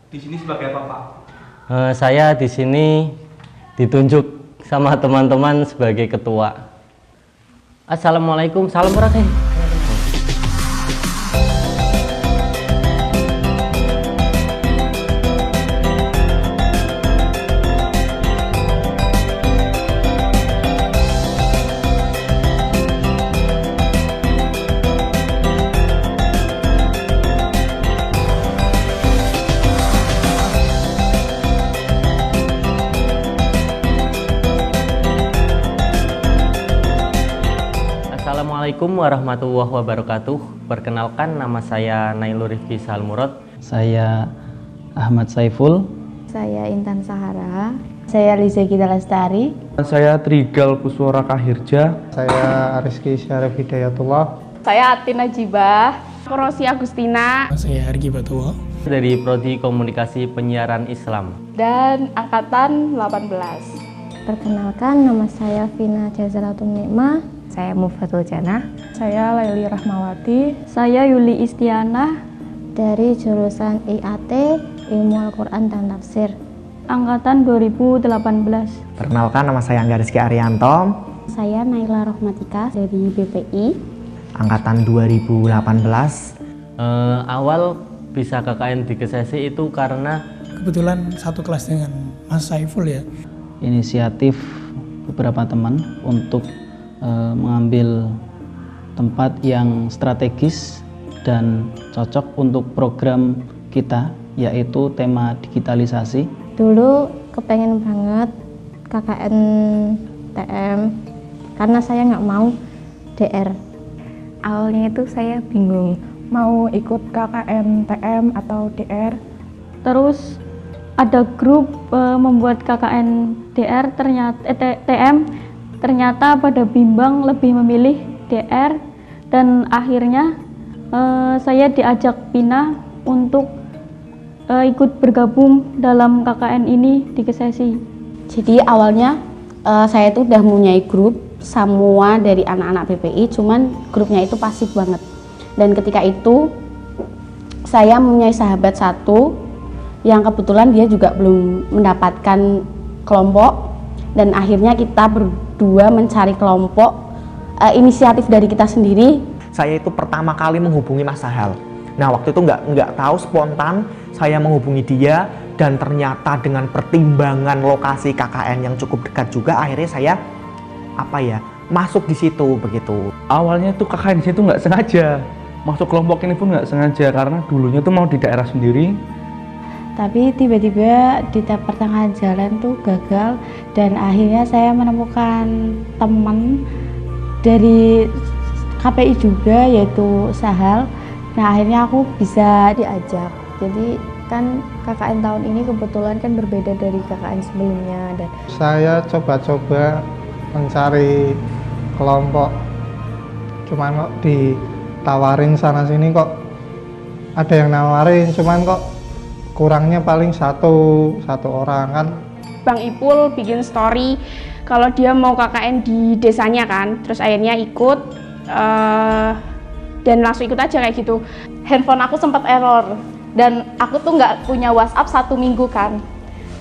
Di sini sebagai apa, Pak? Saya di sini ditunjuk sama teman-teman sebagai ketua. Assalamualaikum, salam beratih. Assalamualaikum warahmatullahi wabarakatuh. Perkenalkan, nama saya Nailur Rifki Salmurad. Saya Ahmad Saiful. Saya Intan Sahara. Saya Liza Gita Lestari. Saya Trigal Kuswara Kahirja. Saya Rizky Syarif Hidayatullah. Saya Atin Najibah. Rosi Agustina. Saya Argi Batuwo. Dari Prodi Komunikasi Penyiaran Islam. Dan Angkatan 18. Perkenalkan, nama saya Vina Jazalatul Nikmah. Saya Mufatul Jannah. Saya Laili Rahmawati. Saya Yuli Istianah dari jurusan IAT Ilmu Al-Quran dan Tafsir, angkatan 2018. Perkenalkan, nama saya Angga Rizky Arianto. Saya Naila Rohmatika dari BPI, angkatan 2018. Awal bisa KKN di Kesesi itu karena Kebetulan satu kelas dengan Mas Saiful ya. Inisiatif beberapa teman untuk mengambil tempat yang strategis dan cocok untuk program kita, yaitu tema digitalisasi. dulu kepengen banget KKN TM karena saya nggak mau DR. Awalnya itu saya bingung Mau ikut KKN TM atau DR. Terus ada grup membuat KKN DR, TM, ternyata pada bimbang lebih memilih DR, dan akhirnya saya diajak Pina untuk ikut bergabung dalam KKN ini di Kesesi. Jadi awalnya saya itu udah mempunyai grup semua dari anak-anak BPI, cuman grupnya itu pasif banget. Dan ketika itu saya mempunyai sahabat satu yang kebetulan dia juga belum mendapatkan kelompok, dan akhirnya kita berdua mencari kelompok, inisiatif dari kita sendiri. Saya itu pertama kali menghubungi Mas Sahal. Nah, waktu itu nggak tahu, spontan saya menghubungi dia, dan ternyata dengan pertimbangan lokasi KKN yang cukup dekat juga, akhirnya saya masuk di situ begitu. Awalnya tuh KKN di situ nggak sengaja. Masuk kelompok ini pun nggak sengaja karena dulunya tuh mau di daerah sendiri. Tapi tiba-tiba di pertengahan jalan tuh gagal, dan akhirnya saya menemukan teman dari KPI juga, yaitu Sahal. Nah, akhirnya aku bisa Diajak. Jadi kan KKN tahun ini kebetulan kan berbeda dari KKN sebelumnya, dan Saya coba-coba mencari kelompok, cuman kok ditawarin sana sini, kok ada yang nawarin, cuman kok kurangnya paling satu orang kan. Bang Ipul bikin story kalau dia mau KKN di desanya kan, terus akhirnya ikut dan langsung ikut aja kayak gitu. Handphone aku sempat error dan aku tuh nggak punya WhatsApp 1 minggu kan.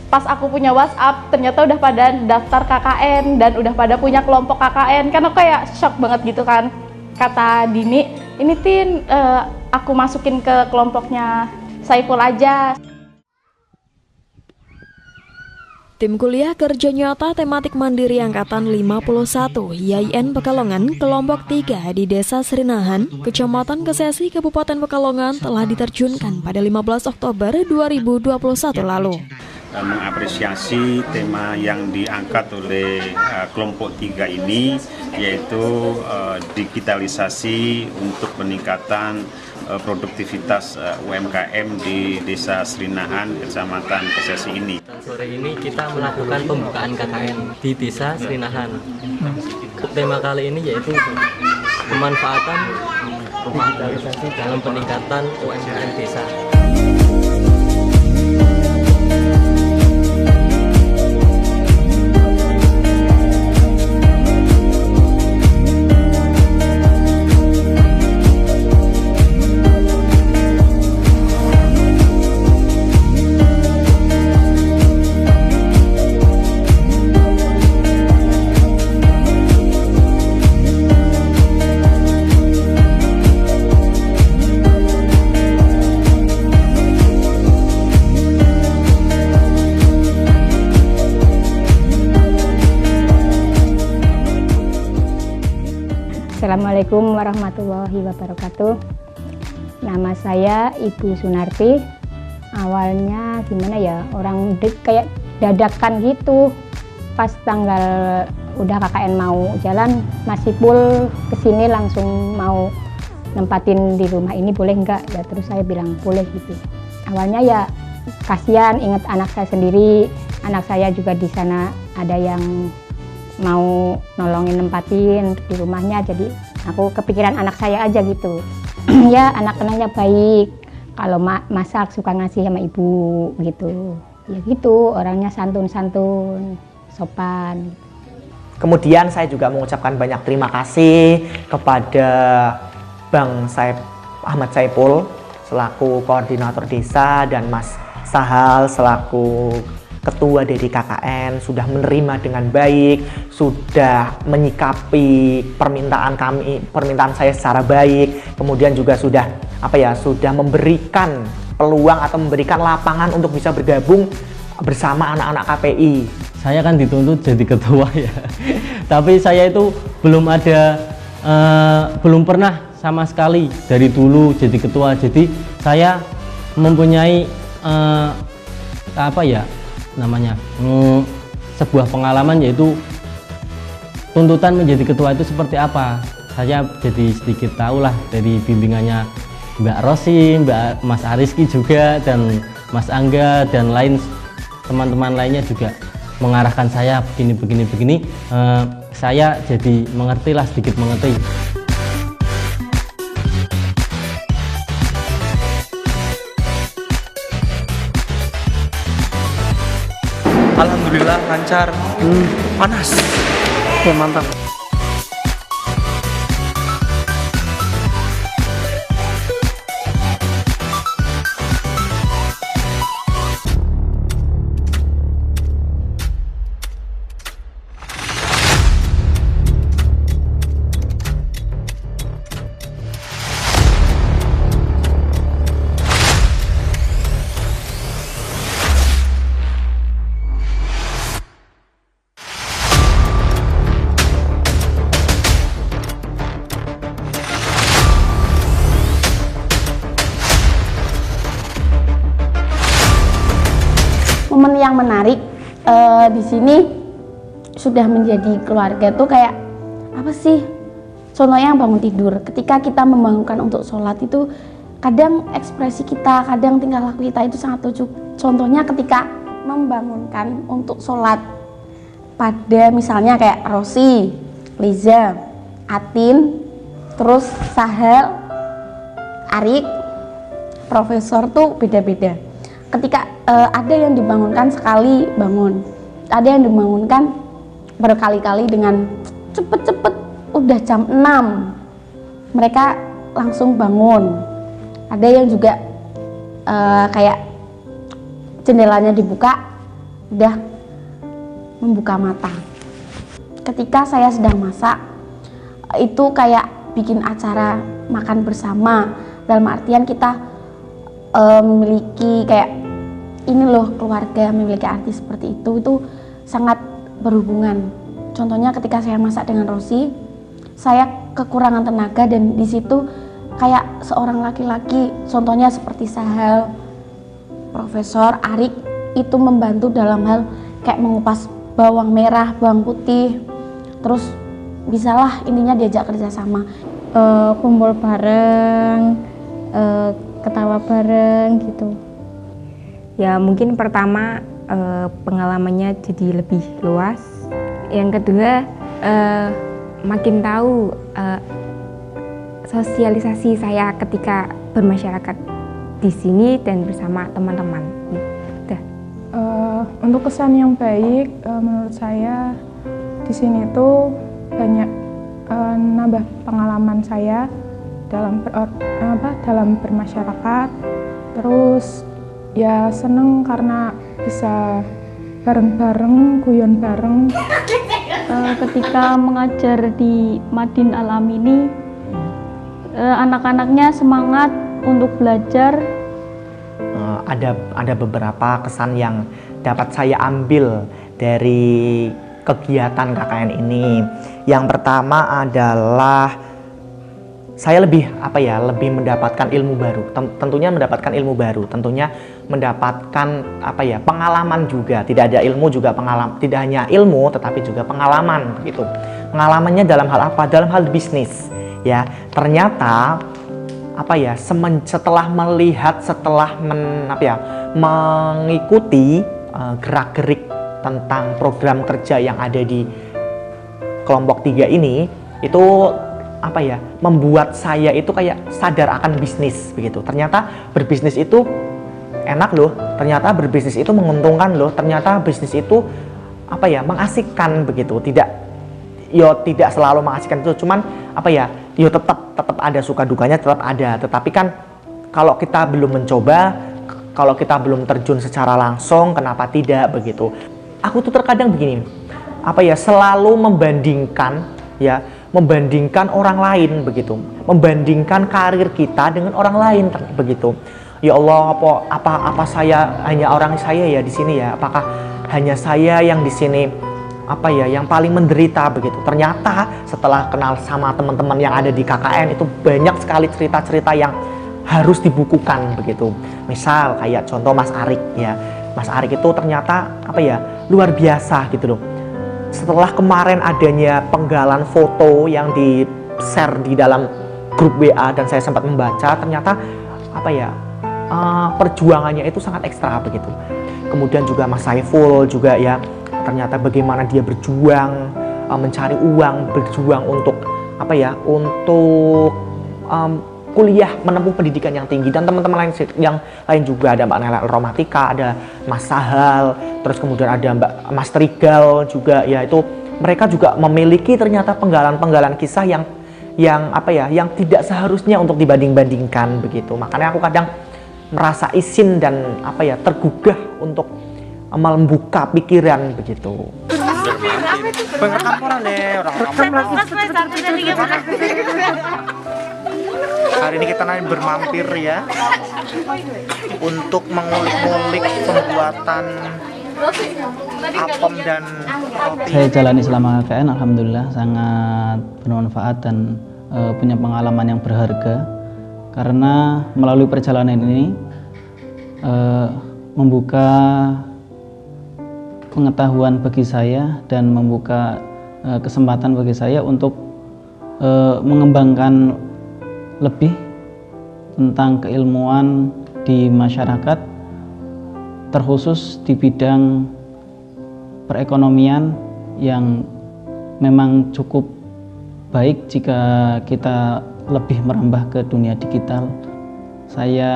Pas aku punya WhatsApp ternyata udah pada daftar KKN dan udah pada punya kelompok KKN, kan aku kayak shock banget gitu kan. Kata Dini, ini Tin, aku masukin ke kelompoknya Saiful aja. Tim Kuliah Kerja Nyata Tematik Mandiri Angkatan 51 YIN Pekalongan Kelompok 3 di Desa Serinahan, Kecamatan Kesesi, Kabupaten Pekalongan telah diterjunkan pada 15 Oktober 2021 lalu. Mengapresiasi tema yang diangkat oleh kelompok 3 ini, yaitu digitalisasi untuk peningkatan produktivitas UMKM di Desa Serinahan, Kecamatan Kesesi ini. Sore ini kita melakukan pembukaan KKN di Desa Serinahan. Tema kali ini yaitu pemanfaatan digitalisasi dalam peningkatan UMKM desa. Assalamualaikum warahmatullahi wabarakatuh. Nama saya Ibu Sunarti. Awalnya gimana ya, orang kayak dadakan gitu. Pas tanggal udah KKN mau jalan, Mas Ipul kesini langsung mau nempatin di rumah ini boleh nggak? Ya terus saya bilang boleh gitu. Awalnya ya kasihan, ingat anak saya sendiri. Anak saya juga di sana ada yang mau nolongin nempatin di rumahnya, jadi aku kepikiran anak saya aja gitu. Ya anak-anaknya baik, kalau masak suka ngasih sama ibu gitu. Ya gitu, orangnya santun-santun, sopan. Kemudian saya juga mengucapkan banyak terima kasih kepada Bang Ahmad Saipul selaku koordinator desa dan Mas Sahal selaku ketua dari KKN sudah menerima dengan baik, sudah menyikapi permintaan saya secara baik, kemudian juga sudah sudah memberikan peluang atau memberikan lapangan untuk bisa bergabung bersama anak-anak KPI. Saya kan dituntut jadi ketua ya, tapi saya itu belum pernah sama sekali dari dulu jadi ketua. Jadi saya mempunyai sebuah pengalaman, yaitu tuntutan menjadi ketua itu seperti apa. Saya jadi sedikit tahulah dari bimbingannya Mbak Rosi, Mas Ariski juga, dan Mas Angga dan teman-teman lainnya juga mengarahkan saya begini. Saya jadi sedikit mengerti. Alhamdulillah lancar. Panas. Oke, mantap. Momen yang menarik di sini sudah menjadi keluarga tuh kayak apa sih? Contohnya yang bangun tidur, ketika kita membangunkan untuk sholat itu kadang ekspresi kita, kadang tingkah laku kita itu sangat lucu. Contohnya ketika membangunkan untuk sholat pada misalnya kayak Rosi, Liza, Atin, terus Sahel, Arik, Profesor tuh beda-beda. Ketika ada yang dibangunkan sekali bangun, ada yang dibangunkan berkali-kali dengan cepet-cepet, udah jam 6 mereka langsung bangun. Ada yang juga kayak jendelanya dibuka udah membuka mata. Ketika saya sedang masak itu kayak bikin acara makan bersama, dalam artian kita memiliki kayak ini loh keluarga, memiliki arti seperti itu sangat berhubungan. Contohnya ketika saya masak dengan Rosi, saya kekurangan tenaga dan di situ kayak seorang laki-laki, contohnya seperti Sahel, Profesor Arik itu membantu dalam hal kayak mengupas bawang merah, bawang putih, terus bisalah intinya diajak kerjasama, kumpul bareng, ketawa bareng gitu. Ya mungkin pertama pengalamannya jadi lebih luas. Yang kedua makin tahu sosialisasi saya ketika bermasyarakat di sini dan bersama teman-teman. Untuk kesan yang baik menurut saya di sini tuh banyak nambah pengalaman saya dalam bermasyarakat. Terus ya seneng karena bisa bareng-bareng, guyon bareng. Ketika mengajar di Madin Alam ini, anak-anaknya semangat untuk belajar. Ada beberapa kesan yang dapat saya ambil dari kegiatan KKN ini. Yang pertama adalah saya lebih lebih mendapatkan ilmu baru. Tentunya mendapatkan ilmu baru, tentunya mendapatkan pengalaman juga. Tidak ada ilmu juga pengalaman, tidak hanya ilmu tetapi juga pengalaman gitu. Pengalamannya dalam hal apa? Dalam hal bisnis ya. Ternyata setelah melihat, mengikuti gerak-gerik tentang program kerja yang ada di kelompok 3 ini, itu membuat saya itu kayak sadar akan bisnis begitu. Ternyata berbisnis itu enak loh, ternyata berbisnis itu menguntungkan loh, ternyata bisnis itu mengasihkan begitu. Tidak selalu mengasihkan itu, cuman tetap ada suka dukanya, tetap ada. Tetapi kan kalau kita belum mencoba, kalau kita belum terjun secara langsung, kenapa tidak begitu. Aku tuh terkadang begini, selalu membandingkan orang lain begitu, membandingkan karir kita dengan orang lain begitu. Ya Allah, apa saya hanya orang saya ya di sini ya? Apakah hanya saya yang di sini yang paling menderita begitu? Ternyata setelah kenal sama teman-teman yang ada di KKN itu banyak sekali cerita-cerita yang harus dibukukan begitu. Misal kayak contoh Mas Arik ya. Mas Arik itu ternyata luar biasa gitu loh. Setelah kemarin adanya penggalan foto yang di-share di dalam grup WA dan saya sempat membaca, ternyata perjuangannya itu sangat ekstra begitu. Kemudian juga Mas Saiful juga ya, ternyata bagaimana dia berjuang mencari uang, berjuang untuk kuliah, menempuh pendidikan yang tinggi. Dan teman-teman yang lain juga, ada Mbak Nela Romatika, ada Mas Sahal, terus kemudian ada Mbak Mas Trigal juga ya. Itu mereka juga memiliki ternyata penggalan-penggalan kisah yang tidak seharusnya untuk dibanding-bandingkan begitu. Makanya aku kadang merasa isin dan tergugah untuk membuka pikiran begitu. Hari ini kita bermampir ya untuk mengulik-ngulik pembuatan apem dan roti. Saya jalani selama KKN, alhamdulillah sangat bermanfaat dan punya pengalaman yang berharga, karena melalui perjalanan ini membuka pengetahuan bagi saya dan membuka kesempatan bagi saya untuk mengembangkan lebih tentang keilmuan di masyarakat, terkhusus di bidang perekonomian yang memang cukup baik jika kita lebih merambah ke dunia digital. Saya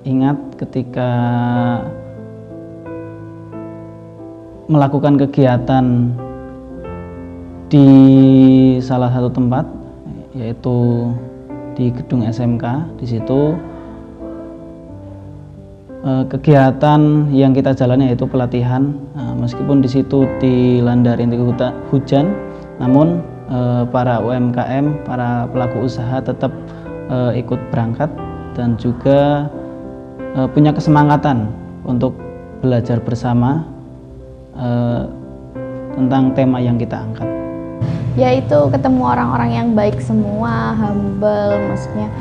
ingat ketika melakukan kegiatan di salah satu tempat, yaitu di gedung SMK. Di situ kegiatan yang kita jalani yaitu pelatihan. Meskipun di situ dilanda rintik hujan, namun para UMKM, para pelaku usaha tetap ikut berangkat dan juga punya kesemangatan untuk belajar bersama tentang tema yang kita angkat. Yaitu ketemu orang-orang yang baik semua, humble, maksudnya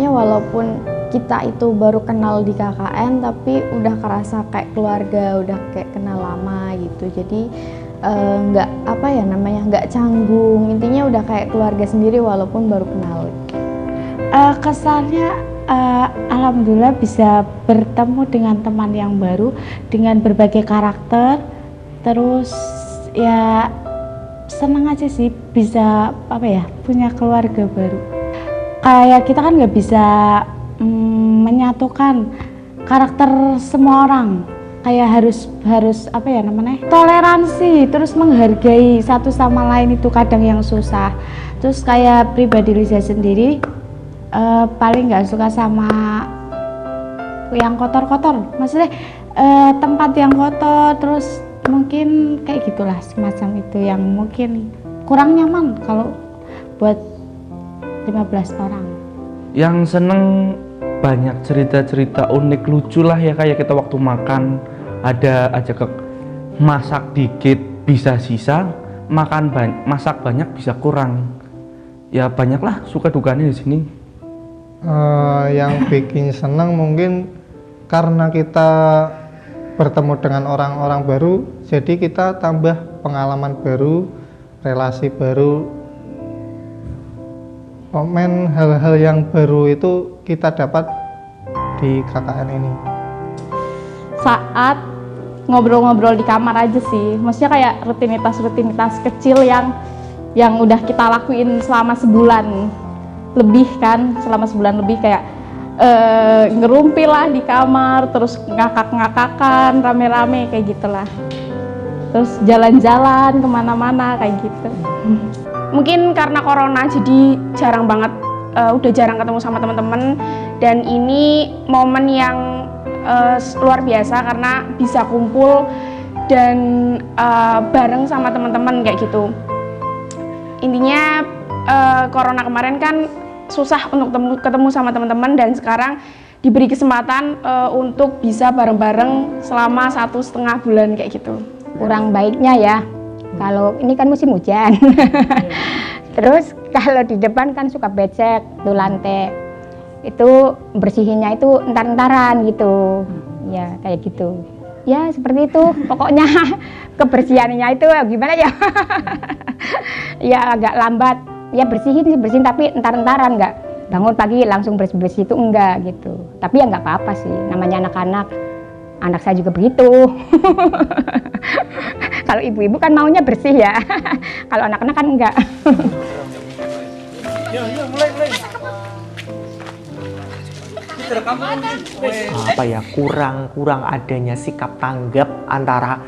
walaupun kita itu baru kenal di KKN tapi udah kerasa kayak keluarga, udah kayak kenal lama gitu. Jadi nggak canggung, intinya udah kayak keluarga sendiri walaupun baru kenal. Kesannya alhamdulillah bisa bertemu dengan teman yang baru dengan berbagai karakter, terus ya senang aja sih bisa punya keluarga baru. Kayak kita kan nggak bisa menyatukan karakter semua orang, kayak harus toleransi, terus menghargai satu sama lain, itu kadang yang susah. Terus kayak pribadi Liza sendiri paling nggak suka sama yang kotor-kotor, maksudnya tempat yang kotor, terus mungkin kayak gitulah, semacam itu yang mungkin kurang nyaman kalau buat 15 orang. Yang seneng banyak cerita-cerita unik, lucu lah ya, kayak kita waktu makan ada aja masak dikit bisa sisa, masak banyak bisa kurang. ya banyaklah suka dukanya di sini. Yang bikin senang mungkin karena kita bertemu dengan orang-orang baru, jadi kita tambah pengalaman baru, relasi baru, komen hal-hal yang baru itu kita dapat di KKN ini. Saat ngobrol-ngobrol di kamar aja sih, maksudnya kayak rutinitas kecil yang udah kita lakuin selama sebulan lebih kan, selama sebulan lebih kayak ngerumpi lah di kamar, terus ngakak-ngakakan rame-rame kayak gitulah, terus jalan-jalan kemana-mana kayak gitu. Mungkin karena corona jadi jarang banget, udah jarang ketemu sama teman-teman, dan ini momen yang luar biasa karena bisa kumpul dan bareng sama teman-teman kayak gitu. Intinya corona kemarin kan susah untuk ketemu sama teman-teman, dan sekarang diberi kesempatan untuk bisa bareng-bareng selama 1,5 bulan kayak gitu. Kurang baiknya ya, kalau ini kan musim hujan. Terus kalau di depan kan suka becek tuh lantai, itu bersihinnya itu entar-entaran gitu, ya kayak gitu. Ya seperti itu, pokoknya kebersihannya itu gimana ya? Ya agak lambat, ya bersihin tapi entar-entaran, nggak bangun pagi langsung bersih-bersih itu enggak gitu. Tapi ya nggak apa-apa sih, namanya anak-anak, anak saya juga begitu. Kalau ibu-ibu kan maunya bersih ya, kalau anak-anak kan enggak. Mulai. Apa ya, kurang adanya sikap tanggap antara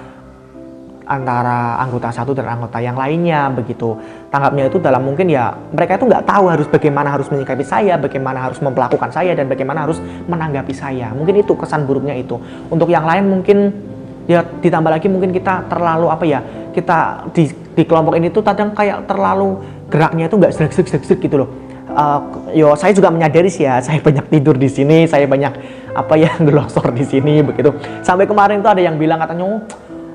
anggota satu dan anggota yang lainnya begitu. Tanggapnya itu dalam mungkin ya mereka itu nggak tahu bagaimana harus menyikapi saya, bagaimana harus memperlakukan saya, dan bagaimana harus menanggapi saya. Mungkin itu kesan buruknya itu. Untuk yang lain mungkin ya ditambah lagi mungkin kita terlalu kita di kelompok ini tuh kadang kayak terlalu geraknya itu nggak serak-serak gitu loh. Saya juga menyadari sih ya, saya banyak tidur di sini, saya banyak ngelongsor di sini begitu. Sampai kemarin tuh ada yang bilang katanya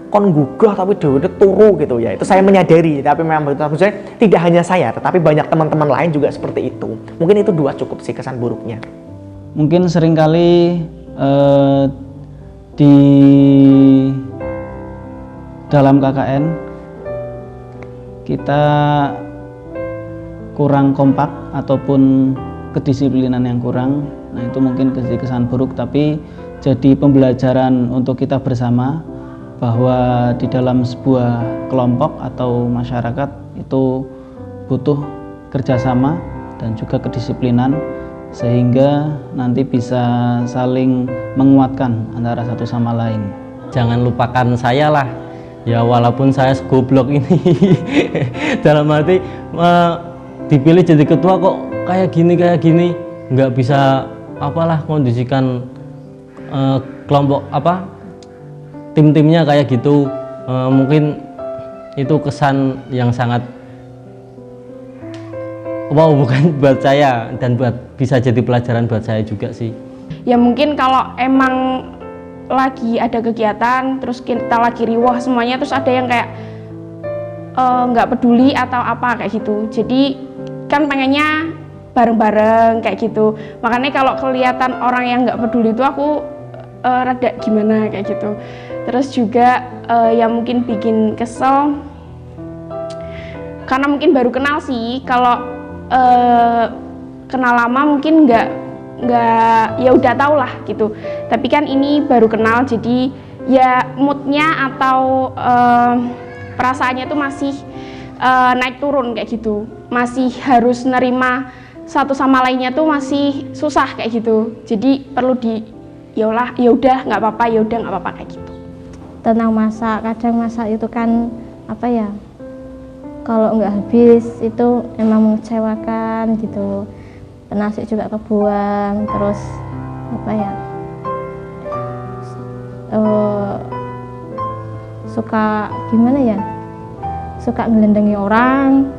kon gugah tapi dewe turu gitu ya. Itu saya menyadari, tapi memang betul saya tidak hanya saya, tetapi banyak teman-teman lain juga seperti itu. Mungkin itu 2 cukup sih kesan buruknya. Mungkin seringkali di dalam KKN kita kurang kompak ataupun kedisiplinan yang kurang. Nah itu mungkin kesan buruk, tapi jadi pembelajaran untuk kita bersama bahwa di dalam sebuah kelompok atau masyarakat itu butuh kerjasama dan juga kedisiplinan, sehingga nanti bisa saling menguatkan antara satu sama lain. Jangan lupakan saya lah ya, walaupun saya segoblok ini. Dalam arti dipilih jadi ketua kok kayak gini, nggak bisa kondisikan kelompok tim-timnya kayak gitu. Mungkin itu kesan yang sangat bukan buat saya, dan bisa jadi pelajaran buat saya juga sih. Ya mungkin kalau emang lagi ada kegiatan terus kita lagi riwah semuanya, terus ada yang kayak nggak peduli atau apa kayak gitu, jadi kan pengennya bareng-bareng kayak gitu. Makanya kalau kelihatan orang yang nggak peduli itu aku rada gimana kayak gitu. Terus juga yang mungkin bikin kesel karena mungkin baru kenal sih. Kalau kenal lama mungkin nggak ya udah tau lah gitu. Tapi kan ini baru kenal, jadi ya moodnya atau perasaannya tuh masih naik turun kayak gitu, masih harus nerima satu sama lainnya tuh masih susah kayak gitu. Jadi perlu ya udah nggak apa-apa kayak gitu. Tentang masak, kadang masak itu kan kalau nggak habis itu emang mengecewakan gitu. Nasi juga kebuang, terus suka gimana ya, suka ngelendengi orang.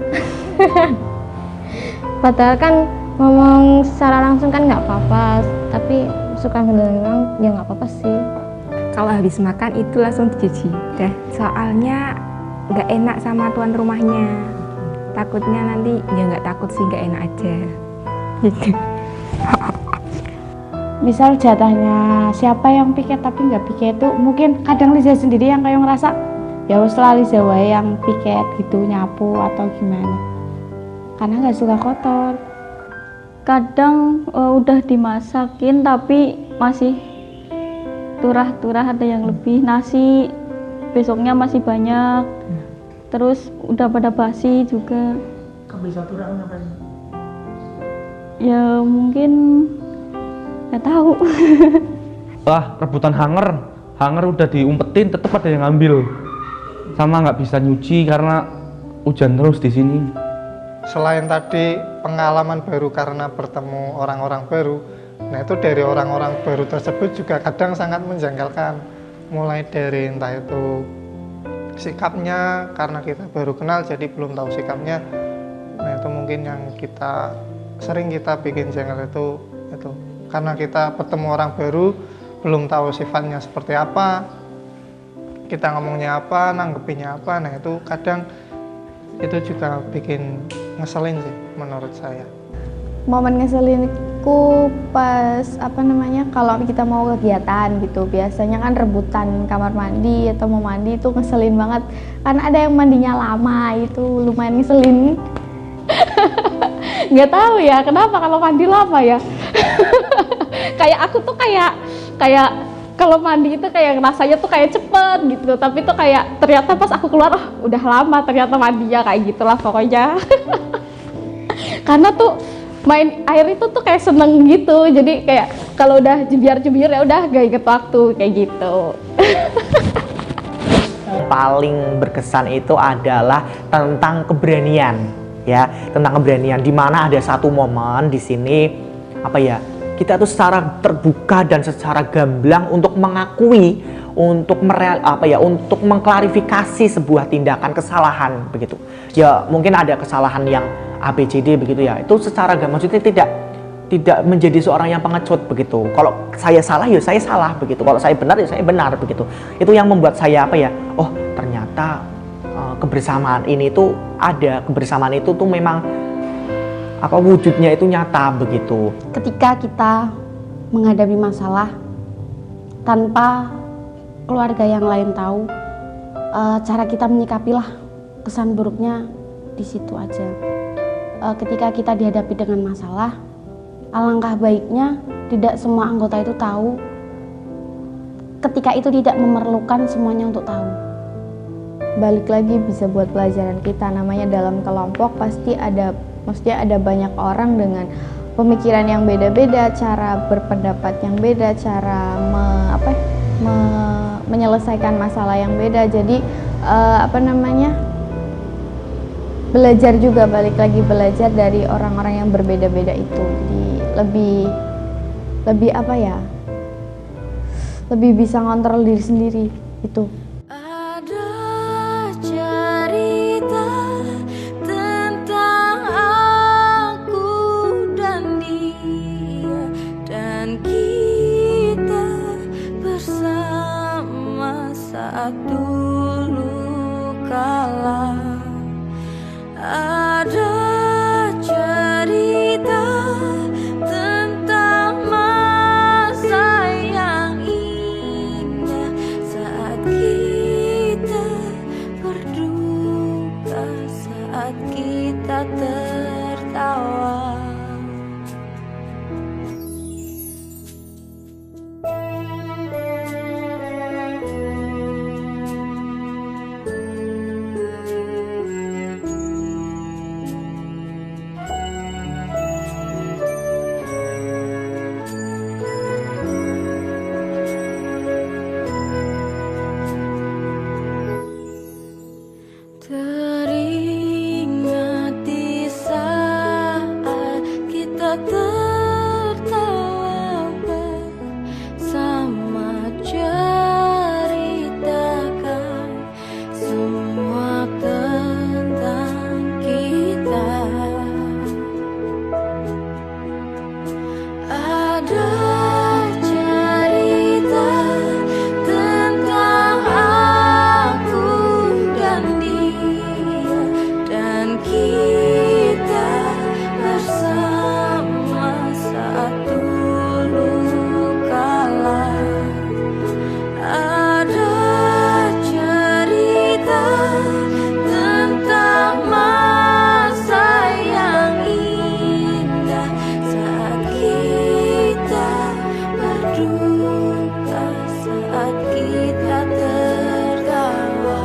Padahal kan ngomong secara langsung kan nggak apa-apa, tapi suka ngelendengi orang ya nggak apa-apa sih. Kalau habis makan itu langsung dicuci deh, soalnya nggak enak sama tuan rumahnya. takutnya nanti ya nggak takut sih, nggak enak aja gitu. Misal jatahnya siapa yang piket tapi nggak piket itu mungkin kadang Liza sendiri yang kayak ngerasa ya wes lah Liza wae yang piket gitu, nyapu atau gimana, karena nggak suka kotor. Kadang udah dimasakin tapi masih turah-turah, ada yang lebih, nasi besoknya masih banyak, terus udah pada basi juga. Kok bisa turah ngapain? Ya mungkin nggak tahu. Wah, rebutan hanger udah diumpetin tetep ada yang ngambil, sama nggak bisa nyuci karena hujan terus di sini. Selain tadi pengalaman baru karena bertemu orang-orang baru, nah itu dari orang-orang baru tersebut juga kadang sangat menjanggalkan. Mulai dari entah itu sikapnya, karena kita baru kenal jadi belum tahu sikapnya. Nah itu mungkin yang sering kita bikin janggal itu karena kita bertemu orang baru, belum tahu sifatnya seperti apa, kita ngomongnya apa, nanggepinnya apa. Nah itu kadang itu juga bikin ngeselin sih menurut saya. Momen ngeselinku pas kalau kita mau kegiatan gitu, biasanya kan rebutan kamar mandi atau mau mandi itu ngeselin banget karena ada yang mandinya lama, itu lumayan ngeselin. Nggak tahu ya kenapa kalau mandi lama ya. Kayak aku tuh kayak kalau mandi itu kayak rasanya tuh kayak cepet gitu, tapi tuh kayak ternyata pas aku keluar udah lama ternyata mandinya, kayak gitulah pokoknya. Karena tuh main air itu tuh kayak seneng gitu, jadi kayak kalau udah jebiar-jebiar ya udah gak inget waktu kayak gitu. Paling berkesan itu adalah tentang keberanian, ya, tentang keberanian. Dimana ada satu momen di sini kita tuh secara terbuka dan secara gamblang untuk mengakui, untuk untuk mengklarifikasi sebuah tindakan kesalahan begitu. Ya mungkin ada kesalahan yang ABCD begitu ya. Itu secara gamblang, maksudnya tidak menjadi seorang yang pengecut begitu. Kalau saya salah ya saya salah begitu. Kalau saya benar ya saya benar begitu. Itu yang membuat saya oh ternyata kebersamaan ini tuh ada, kebersamaan itu tuh memang wujudnya itu nyata begitu. Ketika kita menghadapi masalah tanpa keluarga yang lain tahu, cara kita menyikapilah kesan buruknya di situ aja. Ketika kita dihadapi dengan masalah, alangkah baiknya tidak semua anggota itu tahu. Ketika itu tidak memerlukan semuanya untuk tahu. Balik lagi bisa buat pelajaran kita, namanya dalam kelompok pasti ada banyak orang dengan pemikiran yang beda-beda, cara berpendapat yang beda, cara menyelesaikan masalah yang beda. Jadi belajar juga, balik lagi belajar dari orang-orang yang berbeda-beda itu. Jadi lebih bisa ngontrol diri sendiri itu. Dulu kala ada cerita tentang masa yang indah saat kita berduka, saat kita tertawa. saat kita tertawa.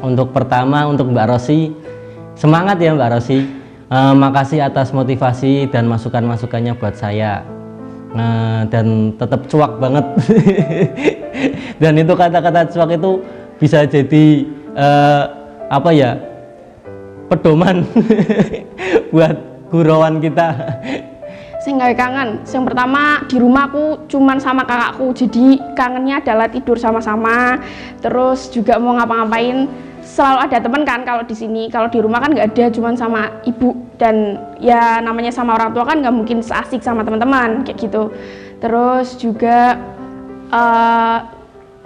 Untuk pertama, untuk Mbak Rosi, semangat ya Mbak Rosi. Makasih atas motivasi dan masukan-masukannya buat saya. Dan tetap cuak banget. Dan itu kata-kata cuak itu bisa jadi apa ya, pedoman buat gurauan kita. Sing gawe kangen, yang pertama di rumah aku cuman sama kakakku, jadi kangennya adalah tidur sama-sama, terus juga mau ngapa-ngapain selalu ada teman kan. Kalau di sini, kalau di rumah kan nggak ada, cuman sama ibu, dan ya namanya sama orang tua kan nggak mungkin seasik sama teman-teman kayak gitu. Terus juga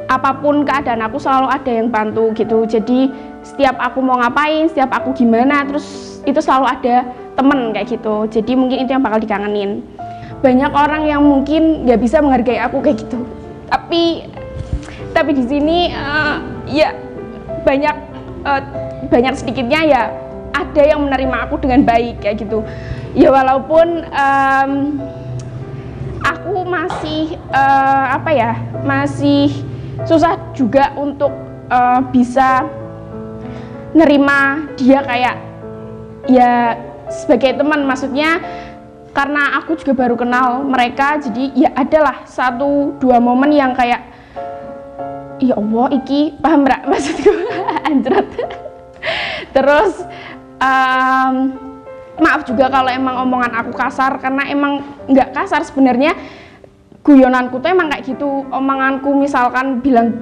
apapun keadaan aku selalu ada yang bantu gitu, jadi setiap aku mau ngapain, setiap aku gimana, terus itu selalu ada temen kayak gitu. Jadi mungkin itu yang bakal dikangenin. Banyak orang yang mungkin nggak bisa menghargai aku kayak gitu, tapi di sini ya banyak sedikitnya ya ada yang menerima aku dengan baik kayak gitu. Ya walaupun aku masih masih susah juga untuk bisa nerima dia kayak ya sebagai teman, maksudnya karena aku juga baru kenal mereka, jadi ya adalah 1-2 momen yang kayak ya Allah iki paham gak maksudku anjrat. Terus maaf juga kalau emang omongan aku kasar, karena emang nggak kasar sebenarnya, guyonanku tuh emang kayak gitu. Omonganku misalkan bilang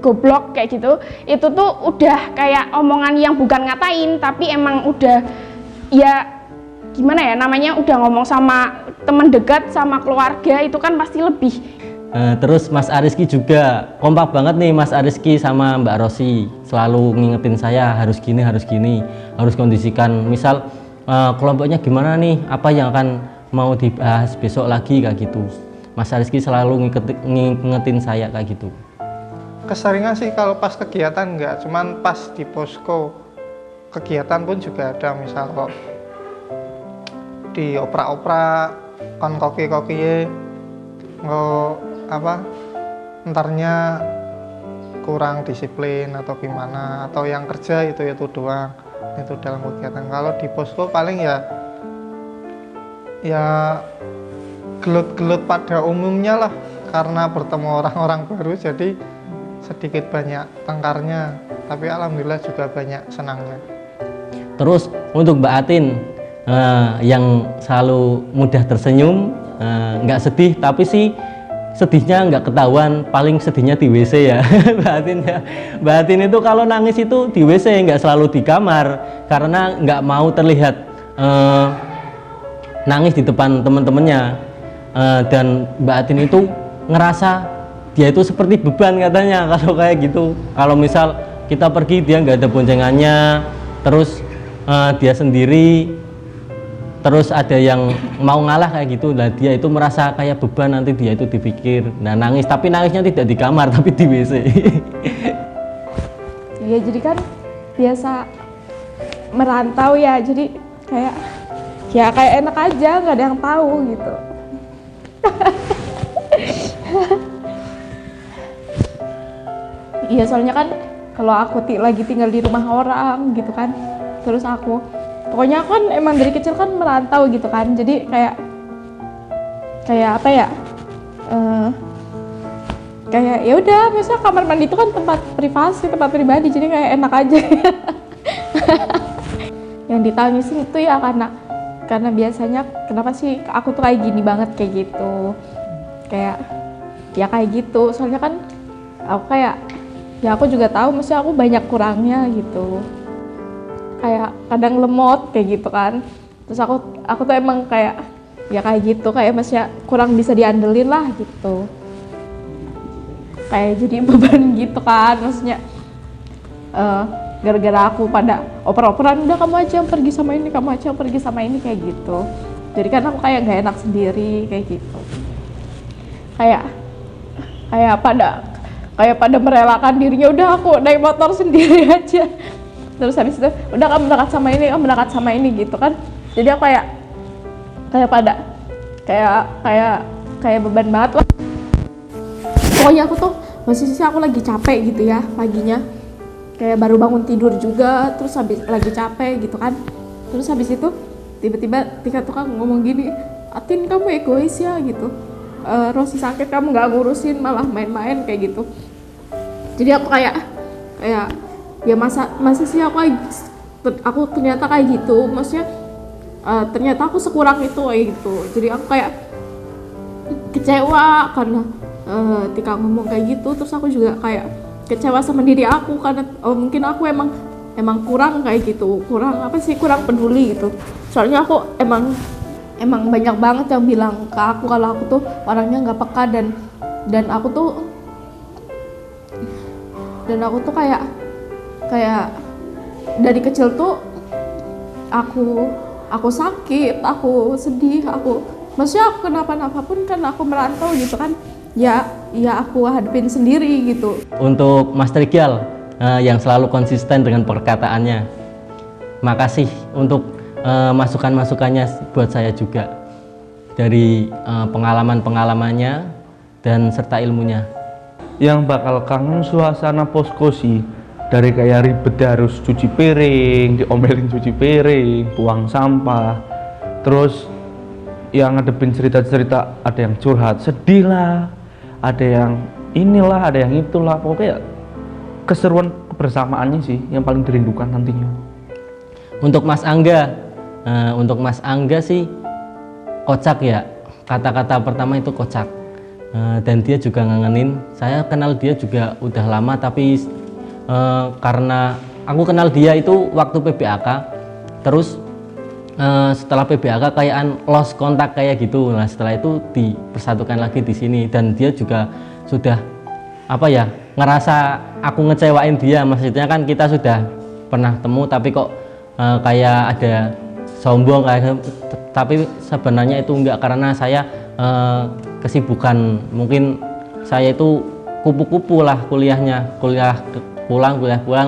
goblok kayak gitu, itu tuh udah kayak omongan yang bukan ngatain, tapi emang udah ya gimana ya namanya, udah ngomong sama teman dekat, sama keluarga, itu kan pasti lebih. Terus Mas Ariski juga kompak banget nih, Mas Ariski sama Mbak Rosi selalu ngingetin saya harus gini, harus kondisikan. Misal kelompoknya gimana nih, apa yang akan mau dibahas besok lagi kayak gitu. Mas Ariski selalu ngingetin saya kayak gitu. Keseringan sih kalau pas kegiatan enggak, cuman pas di posko kegiatan pun juga ada. Misal kok di opera-opera kon koki-koki nggak apa entarnya kurang disiplin atau gimana, atau yang kerja itu doang, itu dalam kegiatan. Kalau di posko paling ya gelut-gelut pada umumnya lah, karena bertemu orang-orang baru jadi sedikit banyak tengkarnya, tapi alhamdulillah juga banyak senangnya. Terus untuk Mbak Atin yang selalu mudah tersenyum, nggak sedih, tapi sih sedihnya nggak ketahuan, paling sedihnya di WC ya. Mbak Atin ya, Mbak Atin itu kalau nangis itu di WC, nggak selalu di kamar, karena nggak mau terlihat nangis di depan teman-temannya. Dan Mbak Atin itu ngerasa dia itu seperti beban katanya kalau kayak gitu. Kalau misal kita pergi dia nggak ada boncengannya, terus dia sendiri, terus ada yang mau ngalah kayak gitu, nah dia itu merasa kayak beban, nanti dia itu dipikir, nah nangis, tapi nangisnya tidak di kamar tapi di WC. Ya jadi kan biasa merantau ya, jadi kayak enak aja, nggak ada yang tahu gitu. Iya soalnya kan kalau aku lagi tinggal di rumah orang gitu kan. Terus aku pokoknya kan emang dari kecil kan merantau gitu kan, jadi kayak apa ya, kayak ya udah biasa kamar mandi itu kan tempat privasi, tempat pribadi, jadi kayak enak aja. Yang ditangisin itu ya karena biasanya kenapa sih aku tuh kayak gini banget kayak gitu, kayak ya kayak gitu, soalnya kan aku kayak ya aku juga tahu mesti aku banyak kurangnya gitu, kayak kadang lemot kayak gitu kan. Terus aku tuh emang kayak ya kayak gitu, kayak maksudnya kurang bisa diandelin lah gitu, kayak jadi beban gitu kan, maksudnya gara-gara aku pada oper-operan, udah kamu aja yang pergi sama ini, kamu aja yang pergi sama ini kayak gitu. Jadi kan aku kayak nggak enak sendiri kayak gitu, kayak pada merelakan dirinya, udah aku naik motor sendiri aja. Terus habis itu udah kamu berangkat sama ini, kamu berangkat sama ini gitu kan. Jadi aku kayak beban banget lah. Pokoknya aku tuh posisi aku lagi capek gitu ya paginya, kayak baru bangun tidur juga, terus habis lagi capek gitu kan. Terus habis itu tiba-tiba Tika tukang ngomong gini, Atin kamu egois ya gitu, Rosi sakit kamu nggak ngurusin, malah main-main kayak gitu. Jadi aku kayak ya masa sih aku ternyata kayak gitu, maksudnya ternyata aku sekurang itu kayak gitu. Jadi aku kayak kecewa karena Tika ngomong kayak gitu. Terus aku juga kayak kecewa sama diri aku karena mungkin aku emang kurang kayak gitu, kurang peduli gitu. Soalnya aku emang banyak banget yang bilang ke aku kalau aku tuh orangnya nggak peka, dan aku tuh kayak dari kecil tuh aku sakit, aku sedih, maksudnya aku kenapa-napa pun kan aku merantau gitu kan, ya aku hadapin sendiri gitu. Untuk Mas Trigyal yang selalu konsisten dengan perkataannya, makasih untuk masukan-masukannya buat saya juga, dari pengalaman-pengalamannya dan serta ilmunya. Yang bakal kangen suasana posko sih, dari kayak ribet harus cuci piring, diomelin cuci piring, buang sampah, terus yang ngadepin cerita-cerita, ada yang curhat sedih lah, ada yang inilah, ada yang itulah, pokoknya keseruan kebersamaannya sih yang paling dirindukan nantinya. Untuk Mas Angga sih kocak ya, kata-kata pertama itu kocak, dan dia juga ngangenin. Saya kenal dia juga udah lama, tapi karena aku kenal dia itu waktu PBAK, terus setelah PBAK kayak lost kontak kayak gitu. Nah setelah itu dipersatukan lagi di sini, dan dia juga sudah ngerasa aku ngecewain dia. Maksudnya kan kita sudah pernah temu tapi kok kayak ada sombong kayak, tapi sebenarnya itu enggak, karena saya kesibukan, mungkin saya itu kupu-kupu lah kuliahnya, kuliah pulang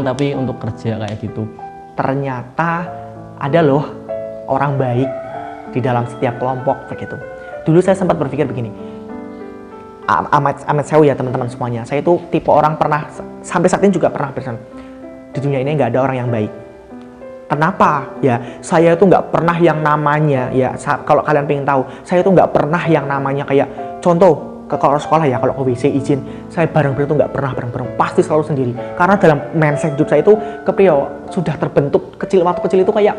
tapi untuk kerja kayak gitu. Ternyata ada loh orang baik di dalam setiap kelompok begitu. Dulu saya sempat berpikir begini, amat sewu ya teman-teman semuanya, saya itu tipe orang pernah, sampai saat ini juga pernah berpesan, di dunia ini nggak ada orang yang baik. Kenapa? Ya saya itu nggak pernah yang namanya, ya kalau kalian pengen tahu, saya itu nggak pernah yang namanya kayak contoh ke sekolah ya, kalau ke WC izin saya bareng-bareng itu nggak pernah bareng-bareng, pasti selalu sendiri. Karena dalam mindset hidup saya itu sudah terbentuk waktu kecil itu kayak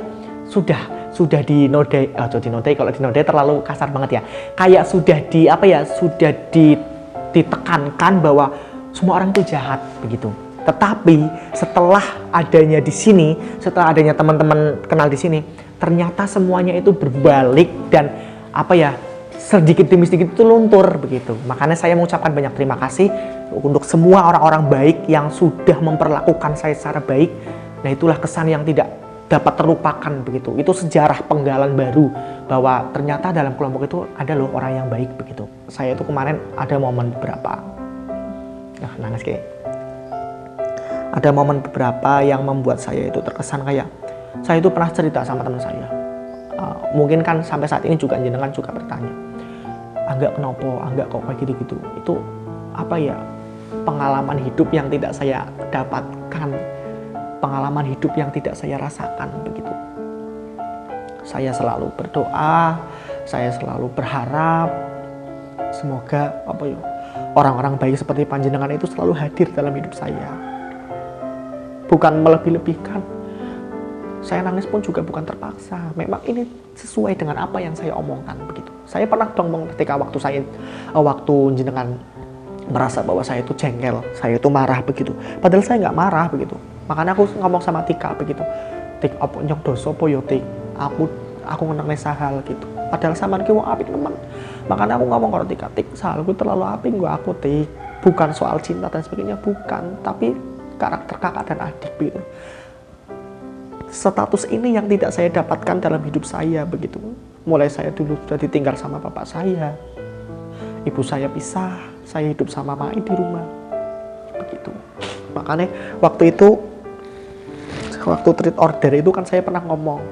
sudah dinodai, kalau dinodai terlalu kasar banget ya, kayak sudah ditekankan bahwa semua orang itu jahat begitu. Tetapi setelah adanya di sini, setelah adanya teman-teman kenal di sini, ternyata semuanya itu berbalik dan sedikit demi sedikit itu luntur begitu. Makanya saya mengucapkan banyak terima kasih untuk semua orang-orang baik yang sudah memperlakukan saya secara baik. Nah itulah kesan yang tidak dapat terlupakan begitu. Itu sejarah penggalan baru bahwa ternyata dalam kelompok itu ada loh orang yang baik begitu. Saya itu kemarin ada momen beberapa, nangis kayak. Ada momen beberapa yang membuat saya itu terkesan kayak, saya itu pernah cerita sama teman saya. Mungkin kan sampai saat ini juga jenengan juga bertanya, Angga kenapa, Angga kok kayak gitu-gitu. Itu pengalaman hidup yang tidak saya dapat bukan pengalaman hidup yang tidak saya rasakan begitu. Saya selalu berdoa, saya selalu berharap semoga orang-orang baik seperti panjenengan itu selalu hadir dalam hidup saya. Bukan melebih-lebihkan. Saya nangis pun juga bukan terpaksa. Memang ini sesuai dengan apa yang saya omongkan begitu. Saya pernah ngomong ketika waktu jenengan merasa bahwa saya itu jengkel, saya itu marah begitu. Padahal saya nggak marah begitu. Makanya aku ngomong sama Tika begitu. Tik apa nyok doso po yo Tik. Aku ngeneng sahal gitu. Padahal sama ki wong apik teman. Makanya aku ngomong kalau Tika, Tik sahalku terlalu apik gua aku Tik. Bukan soal cinta dan sebagainya, bukan, tapi karakter kakak dan adik begitu. Status ini yang tidak saya dapatkan dalam hidup saya begitu. Mulai saya dulu sudah ditinggal sama bapak saya, ibu saya pisah, saya hidup sama Mai di rumah begitu. Makanya waktu treat order itu kan saya pernah ngomong,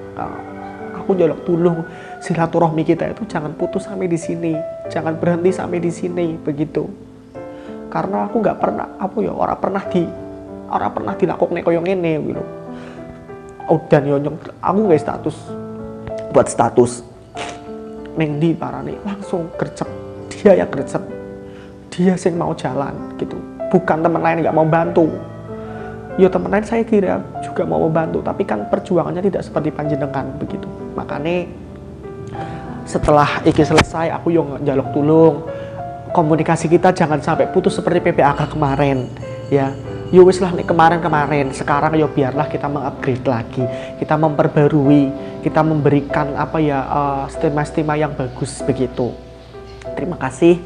aku jaluk tulung silaturahmi kita itu jangan putus sampai di sini, jangan berhenti sampai di sini begitu. Karena aku nggak pernah orang pernah dilakukan koyo ngene gitu. Dan yonyong aku nggak buat status neng di parane langsung gercep, dia yang gercep, dia sing mau jalan gitu, bukan teman lain nggak mau bantu. Yo teman lain saya kira juga mau membantu, tapi kan perjuangannya tidak seperti panjenengan begitu. Makanya setelah iki selesai aku yang njaluk tulung, komunikasi kita jangan sampai putus seperti PPAK kemarin ya. Yo wis lah nih kemarin, sekarang yo biarlah kita mengupgrade lagi, kita memperbarui, kita memberikan stigma-stigma yang bagus begitu. Terima kasih.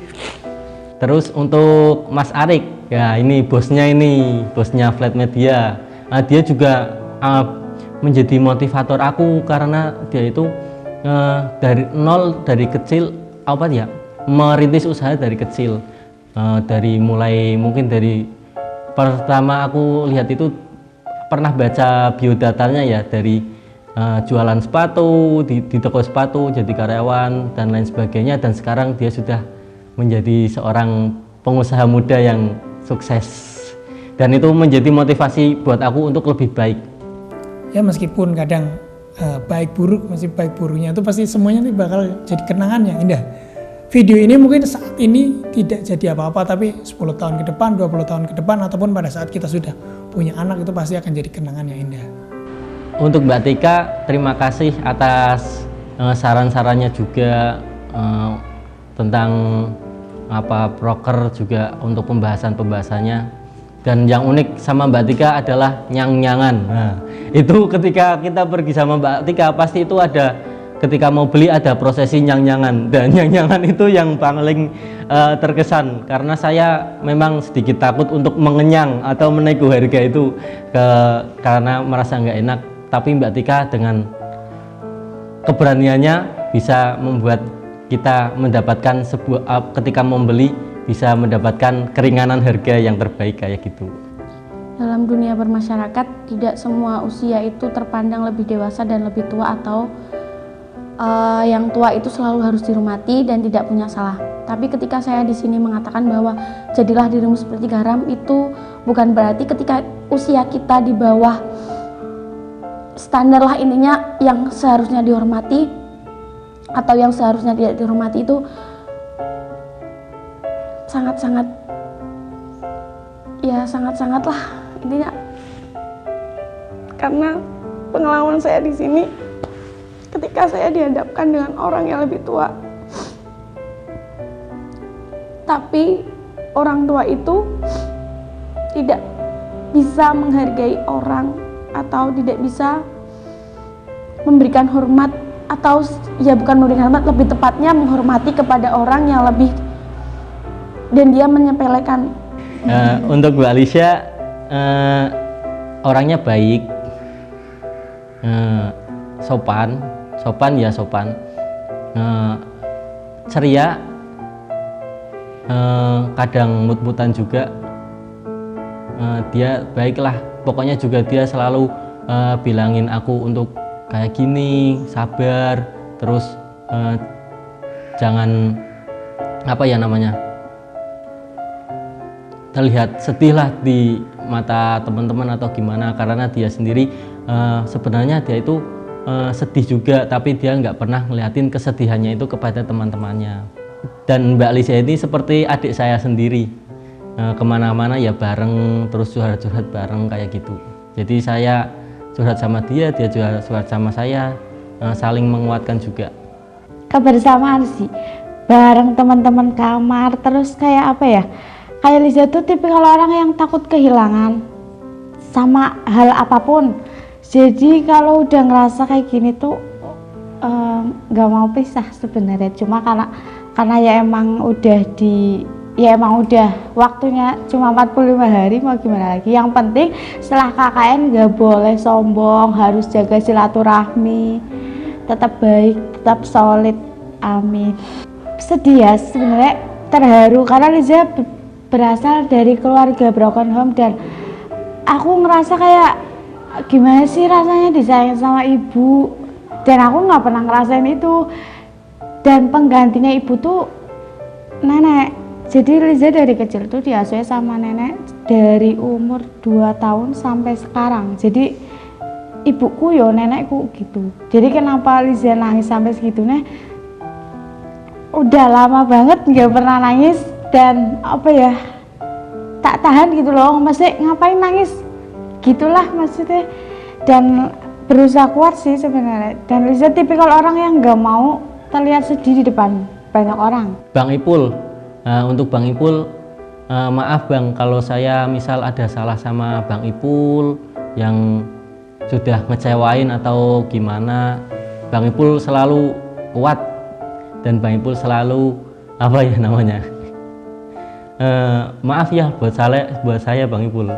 Terus untuk Mas Arik, ya ini bosnya Flat Media. Nah, dia juga menjadi motivator aku karena dia itu dari nol, dari kecil merintis usaha dari kecil. Dari mulai mungkin dari pertama aku lihat itu pernah baca biodatanya ya, dari jualan sepatu di toko sepatu, jadi karyawan dan lain sebagainya, dan sekarang dia sudah menjadi seorang pengusaha muda yang sukses, dan itu menjadi motivasi buat aku untuk lebih baik. Ya meskipun kadang baik buruknya itu pasti semuanya bakal jadi kenangan yang indah. Video ini mungkin saat ini tidak jadi apa-apa, tapi 10 tahun ke depan, 20 tahun ke depan, ataupun pada saat kita sudah punya anak itu pasti akan jadi kenangan yang indah. Untuk Mbak Tika, terima kasih atas saran-sarannya juga tentang proker juga untuk pembahasannya. Dan yang unik sama Mbak Tika adalah nyang-nyangan. Nah, itu ketika kita pergi sama Mbak Tika pasti itu ada, ketika mau beli ada prosesi nyang-nyangan, dan nyang-nyangan itu yang paling terkesan karena saya memang sedikit takut untuk mengenyang atau menego harga itu karena merasa nggak enak, tapi Mbak Tika dengan keberaniannya bisa membuat kita mendapatkan ketika membeli bisa mendapatkan keringanan harga yang terbaik kayak gitu. Dalam dunia bermasyarakat tidak semua usia itu terpandang lebih dewasa dan lebih tua, atau yang tua itu selalu harus dihormati dan tidak punya salah. Tapi ketika saya di sini mengatakan bahwa jadilah dirimu seperti garam, itu bukan berarti ketika usia kita di bawah standar lah intinya yang seharusnya dihormati atau yang seharusnya tidak dihormati, itu sangat-sangat lah intinya. Karena pengalaman saya di sini, ketika saya dihadapkan dengan orang yang lebih tua, tapi orang tua itu tidak bisa menghargai orang atau tidak bisa memberikan hormat, atau ya bukan memberikan hormat, lebih tepatnya menghormati kepada orang yang lebih, dan dia menyepelekan. Untuk Mbak Alicia, orangnya baik, sopan, ceria, kadang mut-mutan juga. Dia baiklah, pokoknya juga dia selalu bilangin aku untuk kayak gini, sabar, terus jangan terlihat sedih lah di mata teman-teman atau gimana, karena dia sendiri sebenarnya dia itu sedih juga, tapi dia nggak pernah ngeliatin kesedihannya itu kepada teman-temannya. Dan Mbak Lisa ini seperti adik saya sendiri, kemana-mana ya bareng, terus curhat-curhat bareng kayak gitu. Jadi saya curhat sama dia, dia juga curhat sama saya, saling menguatkan juga. Kebersamaan sih, bareng teman-teman kamar, terus kayak apa ya, kayak Liza tuh tipikal orang yang takut kehilangan sama hal apapun. Jadi kalau udah ngerasa kayak gini tuh nggak mau pisah sebenarnya, cuma karena ya emang udah waktunya cuma 45 hari, mau gimana lagi. Yang penting setelah KKN nggak boleh sombong, harus jaga silaturahmi, tetap baik, tetap solid, amin. Sedih ya sebenarnya, terharu karena Liza berasal dari keluarga broken home, dan aku ngerasa kayak gimana sih rasanya disayang sama ibu, dan aku nggak pernah ngerasain itu. Dan penggantinya ibu tuh nenek. Jadi Liza dari kecil tuh diasuh sama nenek dari umur 2 tahun sampai sekarang. Jadi ibuku yo nenekku gitu. Jadi kenapa Liza nangis sampai segitunya, udah lama banget nggak pernah nangis, dan apa ya, tak tahan gitu loh, masih ngapain nangis gitulah maksudnya, dan berusaha kuat sih sebenarnya. Dan Liza tipikal orang yang nggak mau terlihat sedih di depan banyak orang. Bang Ipul, untuk Bang Ipul, maaf Bang kalau saya misal ada salah sama Bang Ipul yang sudah ngecewain atau gimana. Bang Ipul selalu kuat, dan Bang Ipul selalu apa ya namanya, maaf ya buat saya Bang Ipul.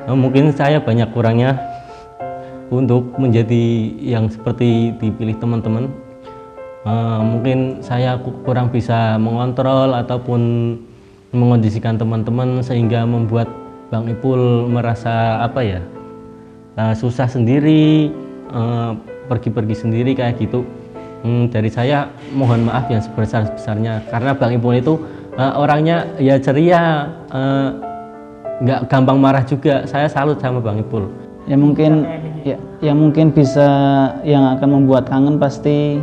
Mungkin saya banyak kurangnya untuk menjadi yang seperti dipilih teman-teman. Mungkin saya kurang bisa mengontrol ataupun mengondisikan teman-teman, sehingga membuat Bang Ipul merasa apa ya, susah sendiri, pergi-pergi sendiri kayak gitu. Dari saya mohon maaf yang sebesar-besarnya, karena Bang Ipul itu orangnya ya ceria, nggak gampang marah juga. Saya salut sama Bang Ipul. Ya mungkin bisa, yang akan membuat kangen pasti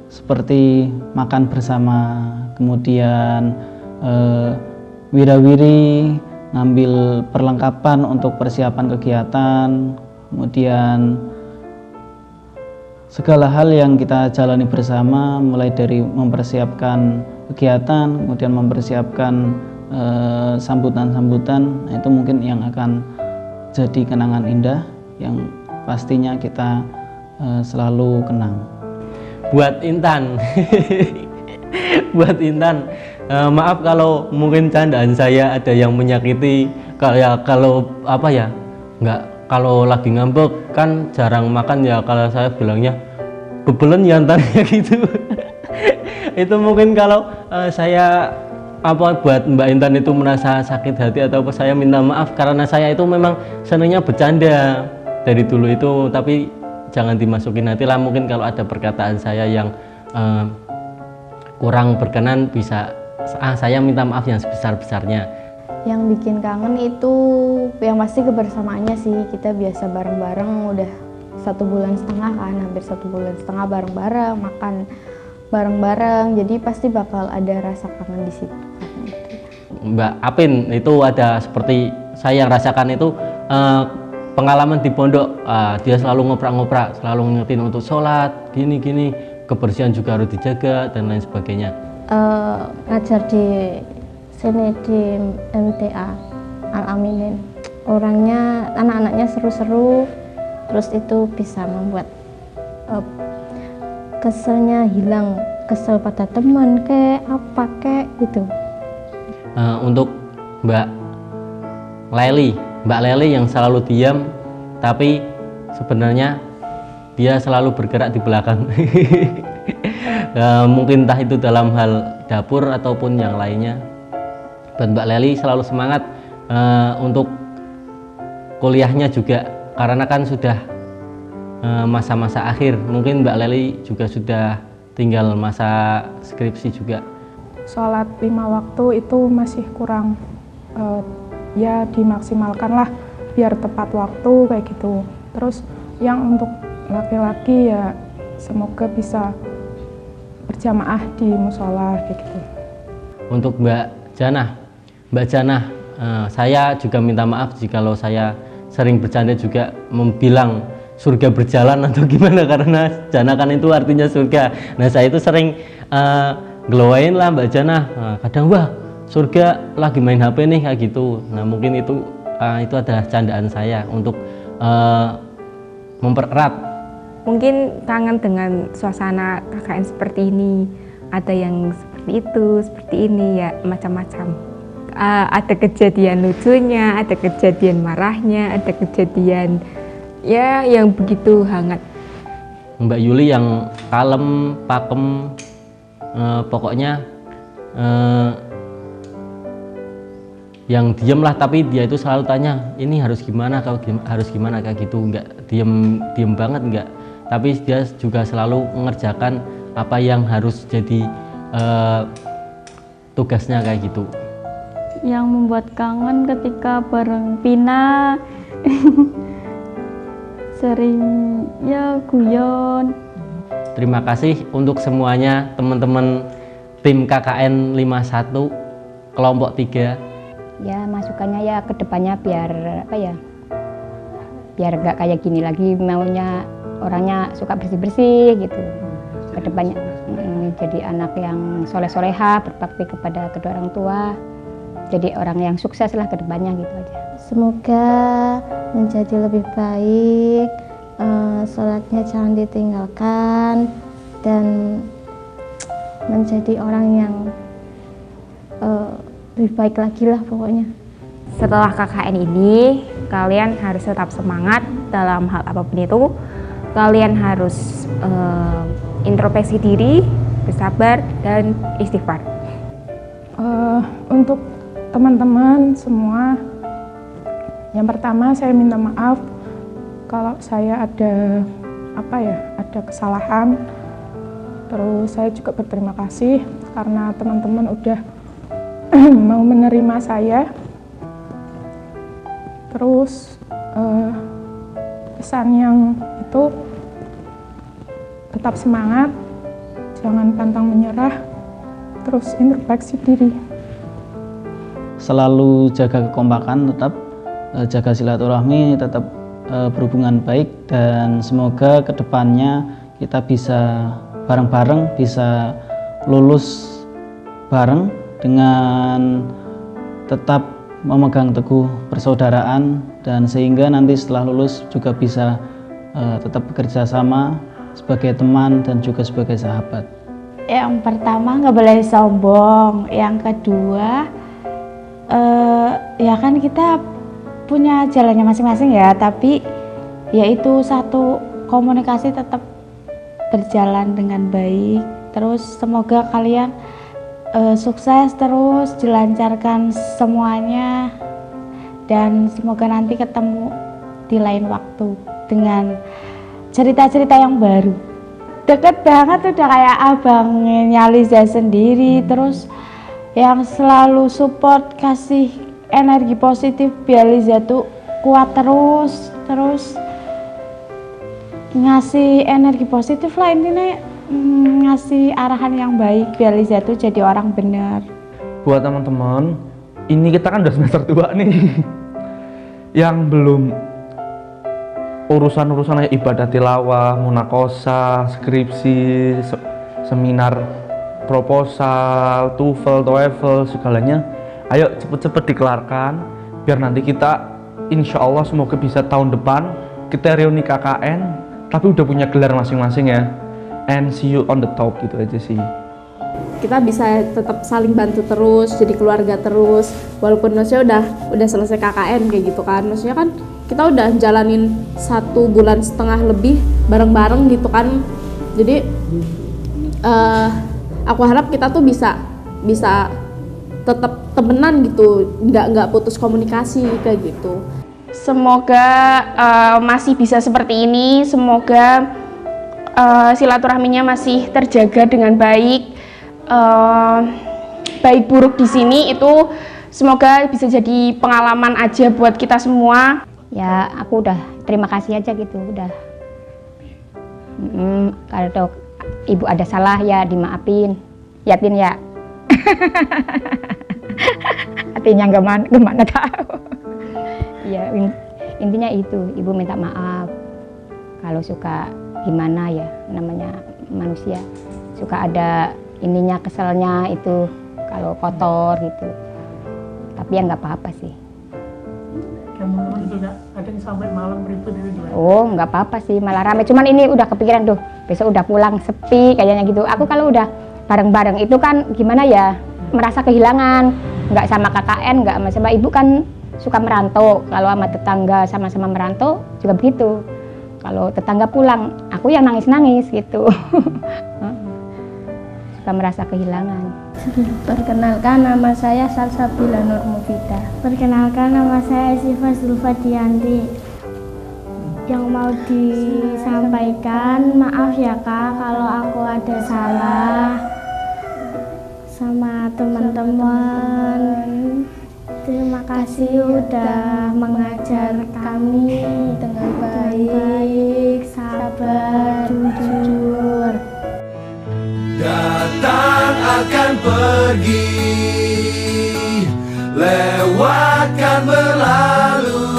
seperti makan bersama, kemudian wirawiri, ngambil perlengkapan untuk persiapan kegiatan, kemudian segala hal yang kita jalani bersama, mulai dari mempersiapkan kegiatan, kemudian mempersiapkan sambutan-sambutan. Nah, itu mungkin yang akan jadi kenangan indah yang pastinya kita selalu kenang. Buat Intan, buat Intan, maaf kalau mungkin candaan saya ada yang menyakiti. Kalau apa ya, kalau lagi ngambek kan jarang makan ya, kalau saya bilangnya bebelen ya Intan gitu. Itu mungkin kalau saya buat Mbak Intan itu merasa sakit hati atau apa, saya minta maaf, karena saya itu memang senangnya bercanda dari dulu itu, tapi jangan dimasukin hati lah. Mungkin kalau ada perkataan saya yang kurang berkenan, bisa saya minta maaf yang sebesar-besarnya. Yang bikin kangen itu yang pasti kebersamaannya sih. Kita biasa bareng-bareng udah 1,5 bulan kan, hampir 1,5 bulan bareng-bareng, makan bareng-bareng, jadi pasti bakal ada rasa kangen di situ. Mbak Apin itu ada seperti saya yang rasakan itu, pengalaman di pondok, dia selalu ngoprak-ngoprak, selalu ngingetin untuk sholat, gini-gini, kebersihan juga harus dijaga dan lain sebagainya. Ngajar di sini di MTA Al-Aminin, orangnya, anak-anaknya seru-seru, terus itu bisa membuat keselnya hilang, kesel pada teman kek apa kek gitu. Untuk Mbak Leli yang selalu diam, tapi sebenarnya dia selalu bergerak di belakang. Mungkin entah itu dalam hal dapur ataupun yang lainnya. Buat Mbak Leli selalu semangat untuk kuliahnya juga, karena kan sudah masa-masa akhir. Mungkin Mbak Leli juga sudah tinggal masa skripsi juga. Sholat 5 waktu itu masih kurang ya dimaksimalkan lah biar tepat waktu kayak gitu. Terus yang untuk laki-laki ya semoga bisa berjamaah di musola kayak gitu. Untuk Mbak Janah, saya juga minta maaf jikalau saya sering bercanda juga membilang surga berjalan atau gimana, karena Janah kan itu artinya surga. Nah saya itu sering ngelowain lah Mbak Janah, kadang wah surga lagi main HP nih kayak gitu. Nah mungkin itu adalah candaan saya untuk mempererat. Mungkin kangen dengan suasana KKN seperti ini, ada yang seperti itu, seperti ini ya, macam-macam. Ada kejadian lucunya, ada kejadian marahnya, ada kejadian ya yang begitu hangat. Mbak Yuli yang kalem, pakem, pokoknya yang diem lah, tapi dia itu selalu tanya ini harus gimana, harus gimana kayak gitu. Nggak diem banget nggak, tapi dia juga selalu mengerjakan apa yang harus jadi tugasnya kayak gitu. Yang membuat kangen ketika bareng Pina sering ya guyon. Terima kasih untuk semuanya teman-teman tim KKN 51 kelompok 3. Ya masukannya ya ke depannya biar apa ya, biar nggak kayak gini lagi, maunya orangnya suka bersih-bersih gitu ke depannya. Jadi anak yang soleh-soleha, berbakti kepada kedua orang tua, jadi orang yang sukses lah ke depannya gitu aja. Semoga menjadi lebih baik, sholatnya jangan ditinggalkan, dan menjadi orang yang lebih baik lagi lah pokoknya. Setelah KKN ini, kalian harus tetap semangat dalam hal apapun itu. Kalian harus introspeksi diri, bersabar, dan istighfar. Untuk teman-teman semua, yang pertama saya minta maaf kalau saya ada ada kesalahan. Terus saya juga berterima kasih karena teman-teman udah mau menerima saya. Terus pesan yang itu tetap semangat, jangan pantang menyerah, terus introspeksi diri. Selalu jaga kekompakan, tetap jaga silaturahmi, tetap berhubungan baik, dan semoga kedepannya kita bisa bareng-bareng, bisa lulus bareng dengan tetap memegang teguh persaudaraan, dan sehingga nanti setelah lulus juga bisa tetap bekerja sama sebagai teman dan juga sebagai sahabat. Yang pertama nggak boleh sombong, yang kedua ya kan kita punya jalannya masing-masing ya, tapi yaitu satu komunikasi tetap berjalan dengan baik. Terus semoga kalian sukses terus, dilancarkan semuanya, dan semoga nanti ketemu di lain waktu dengan cerita-cerita yang baru. Deket banget, udah kayak abangnya Liza sendiri, terus yang selalu support, kasih energi positif biar Liza tuh kuat terus ngasih energi positif lah, intinya ngasih arahan yang baik biar Liza tuh jadi orang benar. Buat teman-teman, ini kita kan udah semester 2 nih yang belum urusan-urusan ibadah tilawah, munakosah, skripsi, seminar proposal, TOEFL, segalanya, ayo cepet-cepet dikelarkan biar nanti kita insya Allah semoga bisa tahun depan kita reuni KKN tapi udah punya gelar masing-masing ya, and see you on the top gitu aja sih. Kita bisa tetap saling bantu terus, jadi keluarga terus, walaupun maksudnya udah selesai KKN kayak gitu kan, maksudnya kan kita udah jalanin 1,5 bulan lebih bareng-bareng gitu kan, jadi aku harap kita tuh bisa tetap temenan gitu, nggak putus komunikasi kayak gitu. Semoga masih bisa seperti ini, semoga silaturahminya masih terjaga dengan baik. Baik buruk di sini itu Semoga bisa jadi pengalaman aja buat kita semua. Ya aku udah terima kasih aja gitu, udah. Kalau ibu ada salah ya dimaafin, ya Tin ya. Artinya nggak mana tahu. Ya intinya itu, ibu minta maaf. Kalau suka gimana ya, namanya manusia, suka ada ininya, keselnya itu kalau kotor gitu. Tapi ya nggak apa-apa sih. Teman-teman juga ada yang sampai malam ribut itu juga. Oh nggak apa-apa sih, malah rame. Cuman ini udah kepikiran tuh, besok udah pulang sepi kayaknya gitu. Aku kalau udah bareng-bareng itu kan gimana ya, merasa kehilangan. Nggak sama KKN, nggak sama ibu kan suka merantau. Kalau sama tetangga sama-sama merantau juga begitu. Kalau tetangga pulang, aku yang nangis-nangis gitu. Suka merasa kehilangan. Perkenalkan, nama saya Salsabila Nur Mufida. Perkenalkan, nama saya Siva Zulfadianti. Yang mau disampaikan, maaf ya Kak kalau aku ada salah sama teman-teman. Terima kasih udah mengajar kami dengan baik, sabar, jujur. Datang akan pergi, lewatkan berlalu,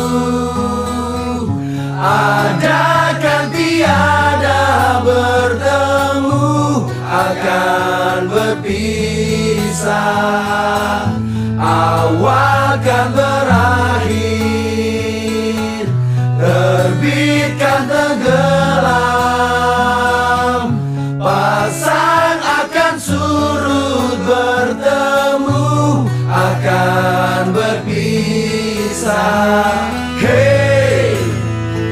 ada kan tiada bertemu, akan berpisah. Awal kan berakhir, terbit kan tenggelam, pasang akan surut, bertemu akan berpisah. Hey,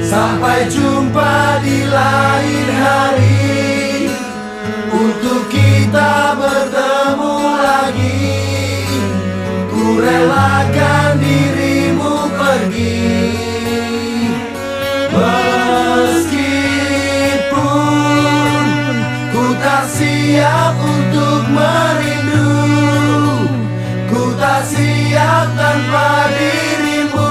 sampai jumpa di lain hari, untuk kita bertemu lagi. Ku relakan dirimu pergi, meskipun ku tak siap untuk merindu, ku tak siap tanpa dirimu,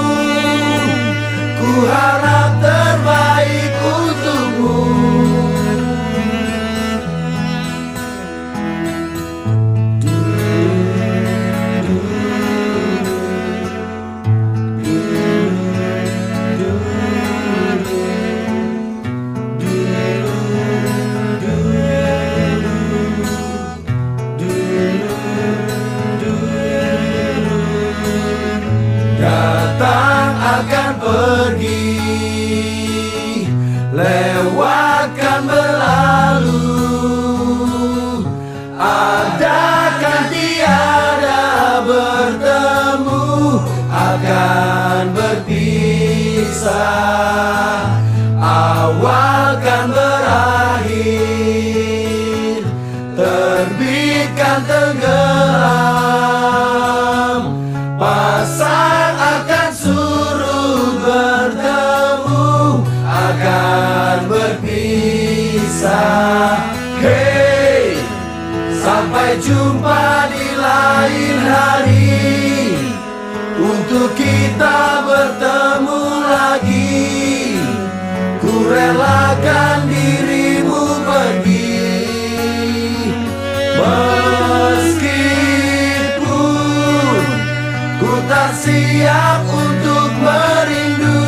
ku harap terbaik untukmu. Datang akan pergi, lewatkan berlalu, ada kan tiada bertemu, akan berpisah. Awal kan berakhir, terbit kan tenggelam, pasang akan surut, bertemu akan berpisah. Hey, sampai jumpa di lain hari, untuk kita bertemu lagi. Ku relakan dirimu pergi, meskipun ku tak siap untuk merindu,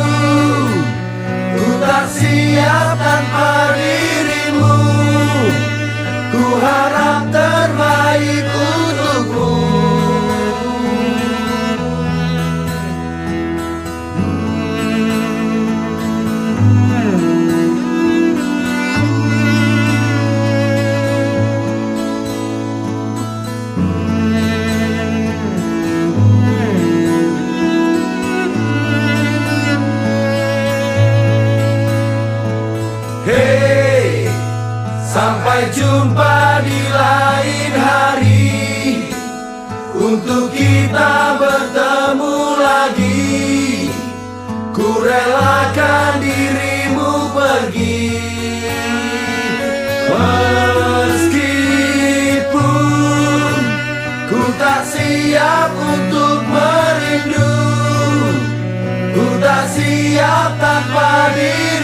ku tak siap tanpa dirimu, ku harap terbaik untukmu. Hey, sampai jumpa di lain hari, untuk kita bertemu lagi. Ku relakan dirimu pergi, meskipun ku tak siap untuk rindu, ku tak siap tanpa dirimu.